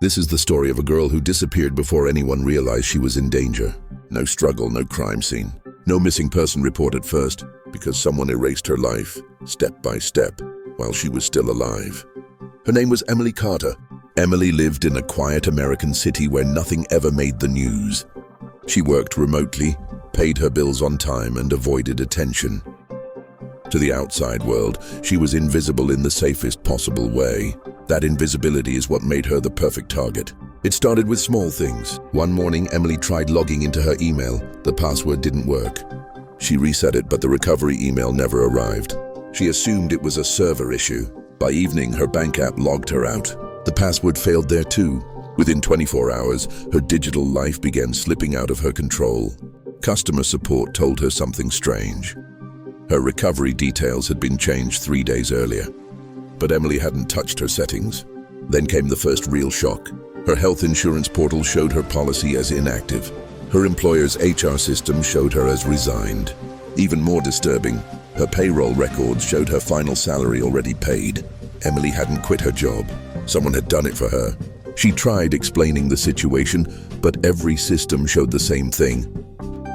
This is the story of a girl who disappeared before anyone realized she was in danger. No struggle, no crime scene. No missing person report at first, because someone erased her life, step by step, while she was still alive. Her name was Emily Carter. Emily lived in a quiet American city where nothing ever made the news. She worked remotely, paid her bills on time, and avoided attention. To the outside world, she was invisible in the safest possible way. That invisibility is what made her the perfect target. It started with small things. One morning, Emily tried logging into her email. The password didn't work. She reset it, but the recovery email never arrived. She assumed it was a server issue. By evening, her bank app logged her out. The password failed there too. Within 24 hours, her digital life began slipping out of her control. Customer support told her something strange. Her recovery details had been changed 3 days earlier. But Emily hadn't touched her settings. Then came the first real shock. Her health insurance portal showed her policy as inactive. Her employer's HR system showed her as resigned. Even more disturbing, her payroll records showed her final salary already paid. Emily hadn't quit her job. Someone had done it for her. She tried explaining the situation, but every system showed the same thing.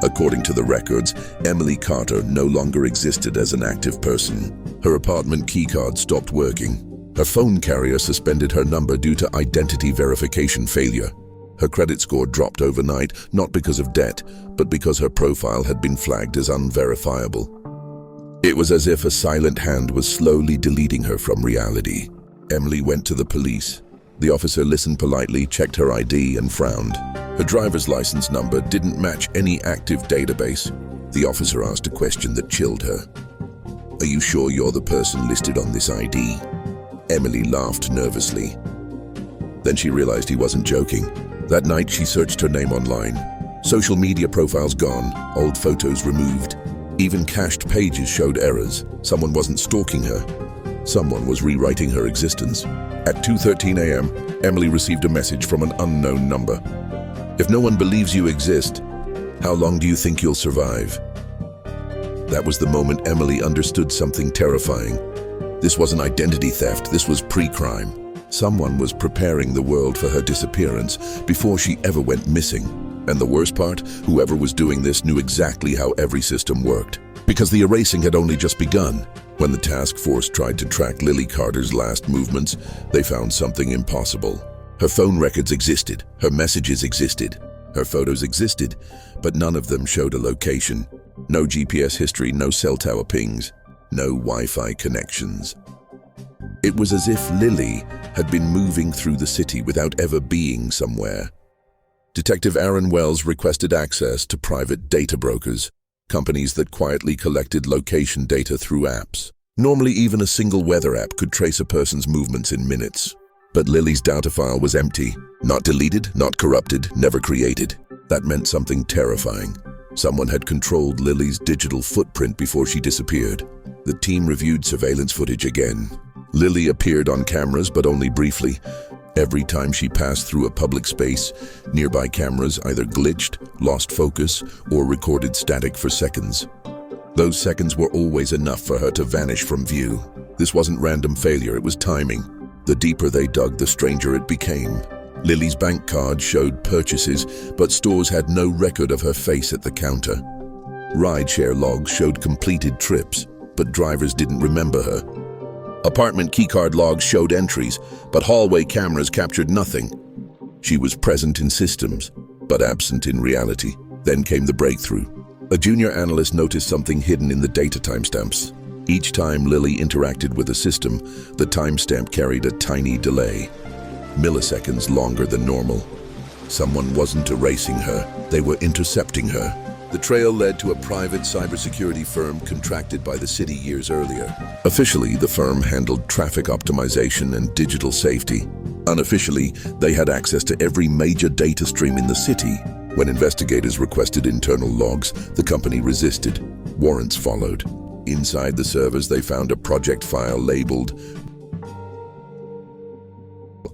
According to the records, Emily Carter no longer existed as an active person. Her apartment keycard stopped working. Her phone carrier suspended her number due to identity verification failure. Her credit score dropped overnight, not because of debt, but because her profile had been flagged as unverifiable. It was as if a silent hand was slowly deleting her from reality. Emily went to the police. The officer listened politely, checked her ID, and frowned. Her driver's license number didn't match any active database. The officer asked a question that chilled her. "Are you sure you're the person listed on this ID?" Emily laughed nervously. Then she realized he wasn't joking. That night, she searched her name online. Social media profiles gone, old photos removed. Even cached pages showed errors. Someone wasn't stalking her. Someone was rewriting her existence. At 2:13 a.m., Emily received a message from an unknown number. "If no one believes you exist, how long do you think you'll survive?" That was the moment Emily understood something terrifying. This wasn't identity theft, this was pre-crime. Someone was preparing the world for her disappearance before she ever went missing. And the worst part, whoever was doing this knew exactly how every system worked. Because the erasing had only just begun. When the task force tried to track Lily Carter's last movements, they found something impossible. Her phone records existed, her messages existed, her photos existed, but none of them showed a location. No GPS history, no cell tower pings, no Wi-Fi connections. It was as if Lily had been moving through the city without ever being somewhere. Detective Aaron Wells requested access to private data brokers, companies that quietly collected location data through apps. Normally, even a single weather app could trace a person's movements in minutes. But Lily's data file was empty, not deleted, not corrupted, never created. That meant something terrifying. Someone had controlled Lily's digital footprint before she disappeared. The team reviewed surveillance footage again. Lily appeared on cameras, but only briefly. Every time she passed through a public space, nearby cameras either glitched, lost focus, or recorded static for seconds. Those seconds were always enough for her to vanish from view. This wasn't random failure, it was timing. The deeper they dug, the stranger it became. Lily's bank card showed purchases, but stores had no record of her face at the counter. Rideshare logs showed completed trips, but drivers didn't remember her. Apartment keycard logs showed entries, but hallway cameras captured nothing. She was present in systems, but absent in reality. Then came the breakthrough. A junior analyst noticed something hidden in the data timestamps. Each time Lily interacted with a system, the timestamp carried a tiny delay, milliseconds longer than normal. Someone wasn't erasing her, they were intercepting her. The trail led to a private cybersecurity firm contracted by the city years earlier. Officially, the firm handled traffic optimization and digital safety. Unofficially, they had access to every major data stream in the city. When investigators requested internal logs, the company resisted. Warrants followed. Inside the servers, they found a project file labeled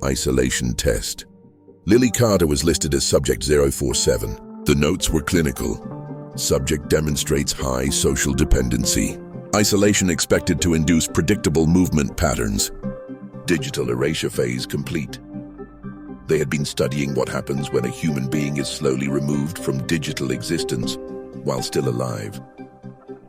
Isolation Test. Lily Carter was listed as Subject 047. The notes were clinical. Subject demonstrates high social dependency. Isolation expected to induce predictable movement patterns. Digital erasure phase complete. They had been studying what happens when a human being is slowly removed from digital existence while still alive.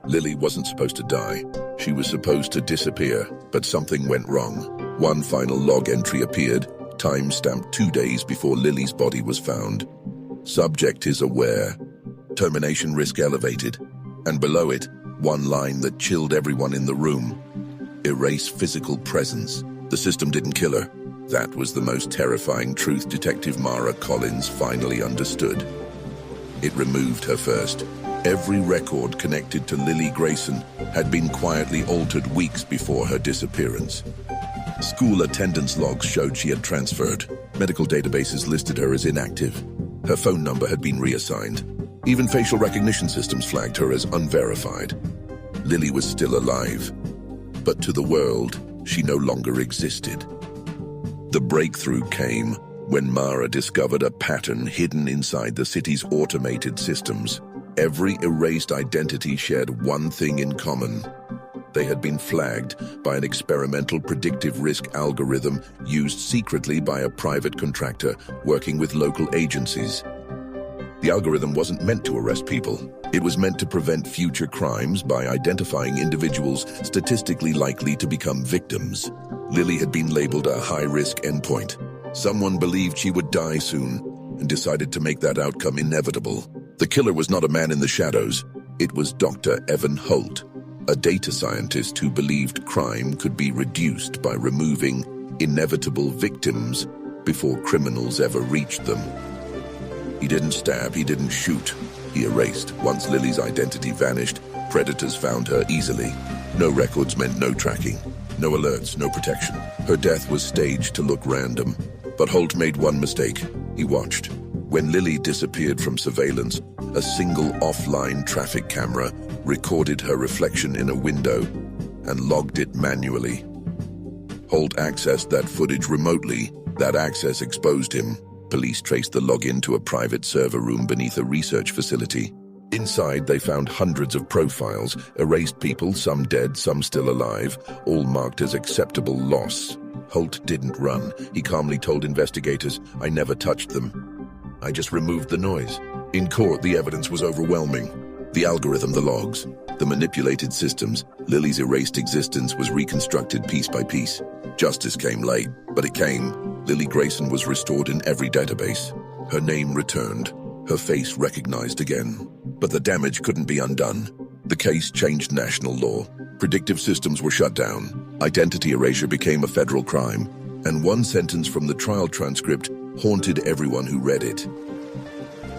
Lily wasn't supposed to die. She was supposed to disappear, but something went wrong. One final log entry appeared, time-stamped 2 days before Lily's body was found. Subject is aware. Termination risk elevated. And below it, one line that chilled everyone in the room. Erase physical presence. The system didn't kill her. That was the most terrifying truth Detective Mara Collins finally understood. It removed her first. Every record connected to Lily Grayson had been quietly altered weeks before her disappearance. School attendance logs showed she had transferred. Medical databases listed her as inactive. Her phone number had been reassigned. Even facial recognition systems flagged her as unverified. Lily was still alive, but to the world, she no longer existed. The breakthrough came when Mara discovered a pattern hidden inside the city's automated systems. Every erased identity shared one thing in common. They had been flagged by an experimental predictive risk algorithm used secretly by a private contractor working with local agencies. The algorithm wasn't meant to arrest people. It was meant to prevent future crimes by identifying individuals statistically likely to become victims. Lily had been labeled a high-risk endpoint. Someone believed she would die soon and decided to make that outcome inevitable. The killer was not a man in the shadows. It was Dr. Evan Holt, a data scientist who believed crime could be reduced by removing inevitable victims before criminals ever reached them. He didn't stab, he didn't shoot. He erased. Once Lily's identity vanished, predators found her easily. No records meant no tracking. No alerts, no protection. Her death was staged to look random. But Holt made one mistake. He watched. When Lily disappeared from surveillance, a single offline traffic camera recorded her reflection in a window and logged it manually. Holt accessed that footage remotely. That access exposed him. Police traced the login to a private server room beneath a research facility. Inside, they found hundreds of profiles, erased people, some dead, some still alive, all marked as acceptable loss. Holt didn't run. He calmly told investigators, "I never touched them. I just removed the noise." In court, the evidence was overwhelming. The algorithm, the logs, the manipulated systems, Lily's erased existence was reconstructed piece by piece. Justice came late, but it came. Lily Grayson was restored in every database. Her name returned, her face recognized again. But the damage couldn't be undone. The case changed national law. Predictive systems were shut down. Identity erasure became a federal crime. And one sentence from the trial transcript haunted everyone who read it.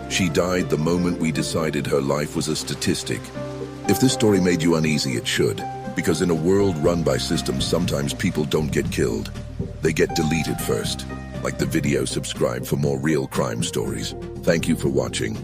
She died the moment we decided her life was a statistic. If this story made you uneasy, it should. Because in a world run by systems, sometimes people don't get killed. They get deleted first. Like the video, subscribe for more real crime stories. Thank you for watching.